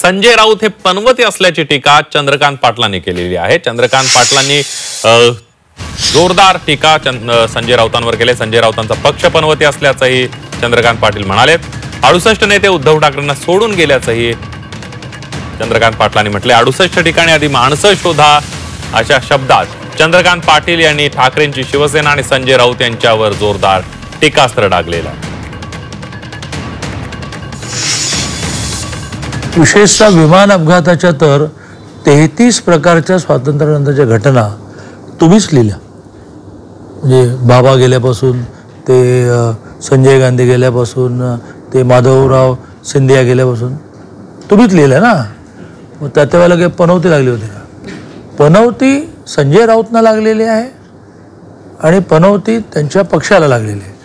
संजय राऊत हे पनवती असल्याची टीका चंद्रकांत पाटलांनी केलेली आहे। चंद्रकांत पाटलांनी जोरदार टीका संजय राऊतांवर केली। संजय राऊतांचा पक्ष पनवती असल्याचंही चंद्रकांत पाटील म्हणाले। 68 नेते उद्धव ठाकरेंना सोडून गेल्याचंही चंद्रकांत पाटलांनी म्हटले। 68 ठिकाणी आधी माणसं शोधा अशा शब्दात चंद्रकांत पाटील यांनी ठाकरेंची शिवसेना आणि संजय राऊत यांच्यावर जोरदार टीकास्त्र डागलेलं आहे। विशेषतः विमान अपघाताच्या तर 33 प्रकारच्या स्वातंत्र्यानंतरच्या घटना तुम्हीच लिहिल्या। म्हणजे बाबा गेल्यापासून ते संजय गांधी गेल्यापासून ते माधवराव सिंधिया गेल्यापासून तुम्हीच लिहिल्या ना। मग त्यावेळेला काही पनवती लागली होती का? पनवती संजय राऊतना लागलेली आहे आणि पनवती त्यांच्या पक्षाला लागलेली आहे।